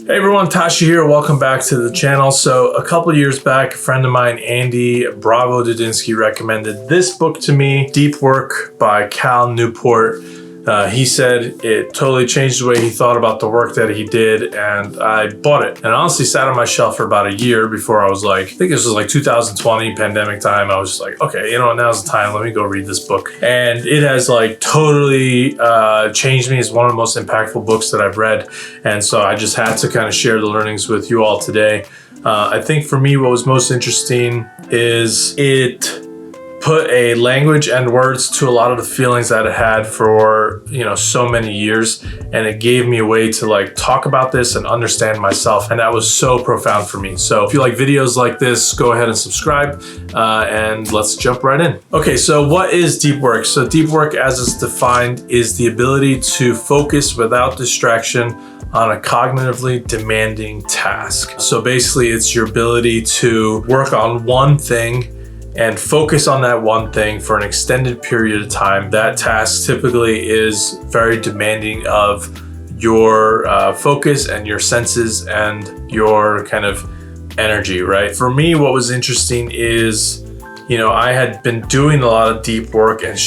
Hey everyone, Tasha here. Welcome back to the channel. So a couple years back, a friend of mine, Andy Bravo Dudinsky, recommended this book to me, Deep Work by Cal Newport. He said it totally changed the way he thought about the work that he did, and I bought it. And it honestly sat on my shelf for about a year before I was like, I think this was like 2020, pandemic time. I was just like, okay, you know what, now's the time. Let me go read this book. And it has like totally changed me. It's one of the most impactful books that I've read. And so I just had to kind of share the learnings with you all today. I think for me, what was most interesting is it put a language and words to a lot of the feelings that I had for, so many years. And it gave me a way to like talk about this and understand myself. And that was so profound for me. So if you like videos like this, go ahead and subscribe and let's jump right in. Okay, so what is deep work? So deep work, as it's defined, is the ability to focus without distraction on a cognitively demanding task. So basically it's your ability to work on one thing and focus on that one thing for an extended period of time. That task typically is very demanding of your focus and your senses and your kind of energy, right? For me, what was interesting is, I had been doing a lot of deep work and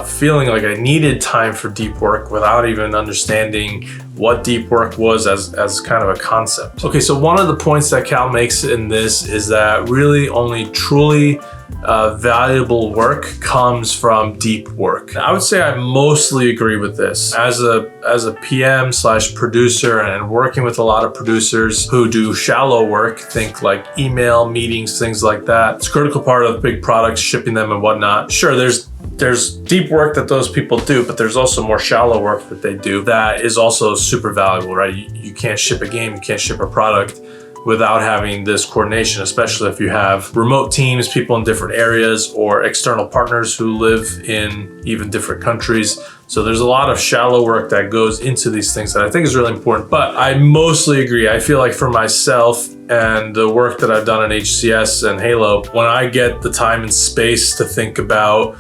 feeling like I needed time for deep work without even understanding what deep work was as kind of a concept. Okay, so one of the points that Cal makes in this is that really only truly valuable work comes from deep work. I would say I mostly agree with this. As a PM / producer and working with a lot of producers who do shallow work, think like email, meetings, things like that. It's a critical part of big products, shipping them and whatnot. Sure, there's deep work that those people do, but there's also more shallow work that they do that is also super valuable, right? You can't ship a game, you can't ship a product without having this coordination, especially if you have remote teams, people in different areas, or external partners who live in even different countries. So there's a lot of shallow work that goes into these things that I think is really important. But I mostly agree. I feel like for myself and the work that I've done in HCS and Halo, when I get the time and space to think about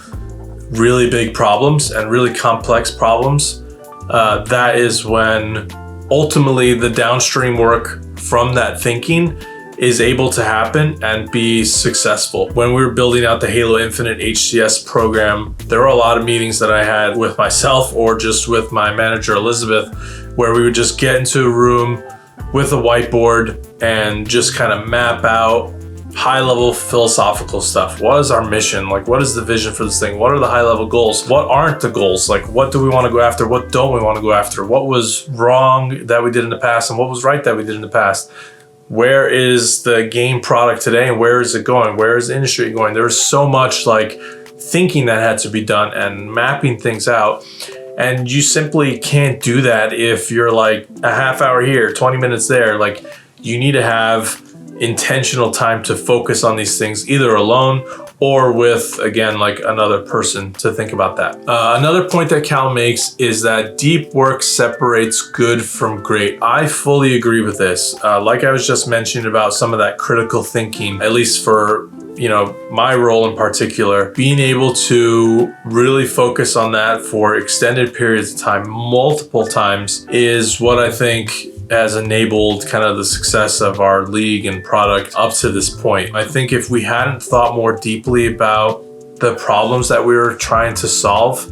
really big problems and really complex problems, that is when ultimately the downstream work from that thinking is able to happen and be successful. When we were building out the Halo Infinite HCS program, there were a lot of meetings that I had with myself or just with my manager, Elizabeth, where we would just get into a room with a whiteboard and just kind of map out high-level philosophical stuff. What is our mission? Like, what is the vision for this thing? What are the high-level goals? What aren't the goals? Like, what do we want to go after? What don't we want to go after? What was wrong that we did in the past and what was right that we did in the past? Where is the game product today and where is it going? Where is the industry going? There was so much like thinking that had to be done and mapping things out. And you simply can't do that if you're like a half hour here, 20 minutes there. Like, you need to have intentional time to focus on these things, either alone or with, again, like another person to think about that. Another point that Cal makes is that deep work separates good from great. I fully agree with this. Like I was just mentioning about some of that critical thinking, at least for my role in particular, being able to really focus on that for extended periods of time, multiple times, is what I think has enabled kind of the success of our league and product up to this point. I think if we hadn't thought more deeply about the problems that we were trying to solve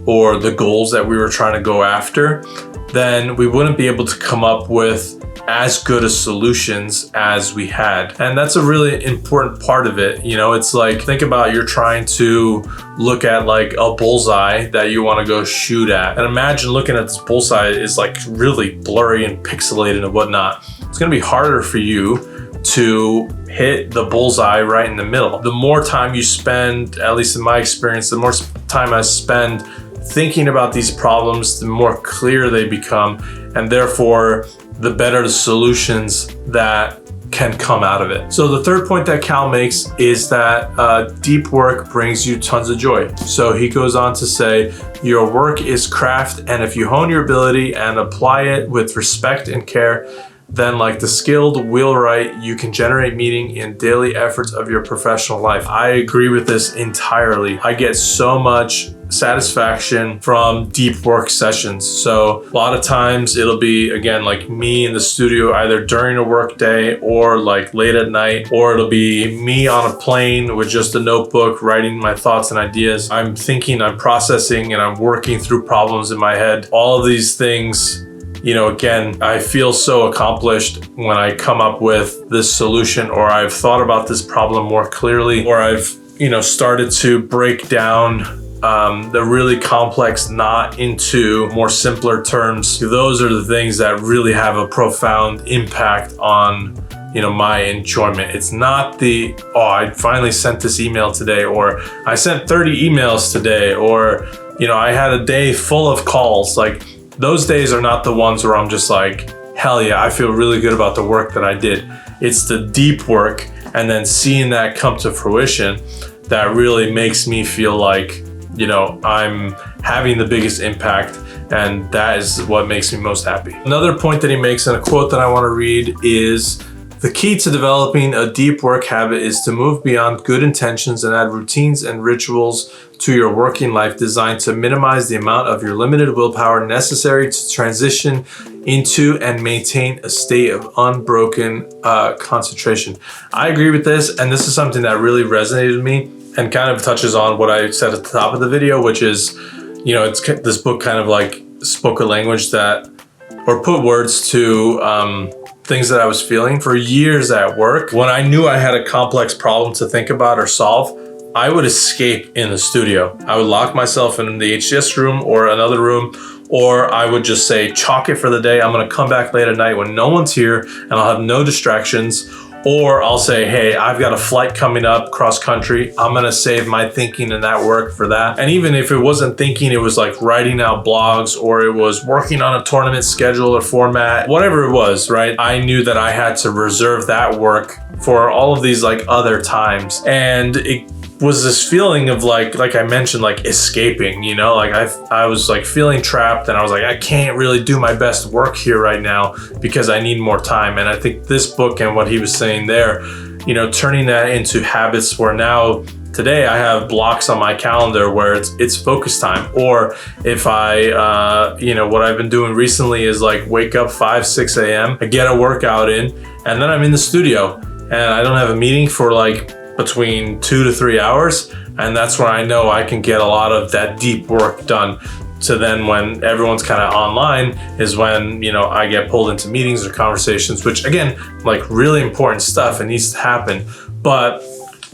or the goals that we were trying to go after, then we wouldn't be able to come up with as good as solutions as we had. And that's a really important part of it. It's like, think about you're trying to look at like a bullseye that you want to go shoot at. And imagine looking at this bullseye is like really blurry and pixelated and whatnot. It's going to be harder for you to hit the bullseye right in the middle. The more time you spend, at least in my experience, the more time I spend thinking about these problems, the more clear they become, and therefore the better the solutions that can come out of it. So the third point that Cal makes is that deep work brings you tons of joy. So he goes on to say, your work is craft, and if you hone your ability and apply it with respect and care, than like the skilled wheelwright you can generate meaning in daily efforts of your professional life. I agree with this entirely. I get so much satisfaction from deep work sessions. So a lot of times it'll be, again, like me in the studio either during a work day or like late at night, or it'll be me on a plane with just a notebook writing my thoughts and ideas. I'm thinking, I'm processing, and I'm working through problems in my head. All of these things, you know, again, I feel so accomplished when I come up with this solution, or I've thought about this problem more clearly, or I've, you know, started to break down the really complex knot into more simpler terms. Those are the things that really have a profound impact on, you know, my enjoyment. It's not the, oh, I finally sent this email today, or I sent 30 emails today, or, you know, I had a day full of calls. Like, those days are not the ones where I'm just like, hell yeah, I feel really good about the work that I did. It's the deep work and then seeing that come to fruition that really makes me feel like, you know, I'm having the biggest impact, and that is what makes me most happy. Another point that he makes in a quote that I want to read is, the key to developing a deep work habit is to move beyond good intentions and add routines and rituals to your working life designed to minimize the amount of your limited willpower necessary to transition into and maintain a state of unbroken concentration. I agree with this, and this is something that really resonated with me and kind of touches on what I said at the top of the video, which is, you know, it's this book kind of like spoke a language that, or put words to things that I was feeling for years at work. When I knew I had a complex problem to think about or solve, I would escape in the studio. I would lock myself in the HCS room or another room, or I would just say, chalk it for the day. I'm gonna come back late at night when no one's here and I'll have no distractions. Or I'll say, hey, I've got a flight coming up cross country. I'm gonna save my thinking and that work for that. And even if it wasn't thinking, it was like writing out blogs, or it was working on a tournament schedule or format, whatever it was, right? I knew that I had to reserve that work for all of these like other times. And it was this feeling of like I mentioned, like escaping, you know, like I was like feeling trapped, and I was like, I can't really do my best work here right now because I need more time. And I think this book and what he was saying there, you know, turning that into habits where now today I have blocks on my calendar where it's focus time. Or if I, you know, what I've been doing recently is like wake up 5, 6 a.m. I get a workout in, and then I'm in the studio and I don't have a meeting for like between 2 to 3 hours, and that's when I know I can get a lot of that deep work done. So then when everyone's kind of online is when, you know, I get pulled into meetings or conversations, which again, like really important stuff and needs to happen. But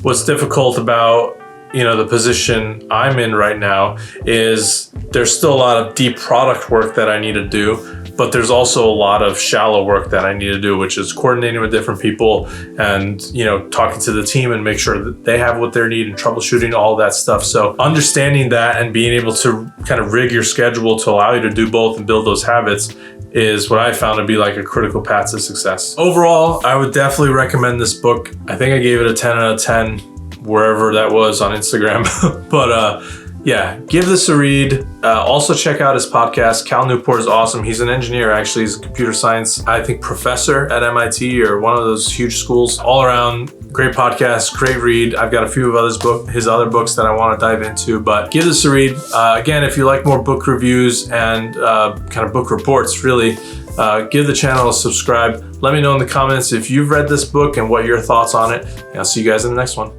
what's difficult about, you know, the position I'm in right now is there's still a lot of deep product work that I need to do, but there's also a lot of shallow work that I need to do, which is coordinating with different people and, you know, talking to the team and make sure that they have what they need and troubleshooting all that stuff. So understanding that and being able to kind of rig your schedule to allow you to do both and build those habits is what I found to be like a critical path to success. Overall, I would definitely recommend this book. I think I gave it a 10 out of 10, wherever that was on Instagram. But yeah, give this a read. Also check out his podcast. Cal Newport is awesome. He's an engineer, actually. He's a computer science, I think, professor at MIT or one of those huge schools. All around, great podcast, great read. I've got a few of his other books that I want to dive into, but give this a read. Again, if you like more book reviews and kind of book reports, really, give the channel a subscribe. Let me know in the comments if you've read this book and what your thoughts on it. And I'll see you guys in the next one.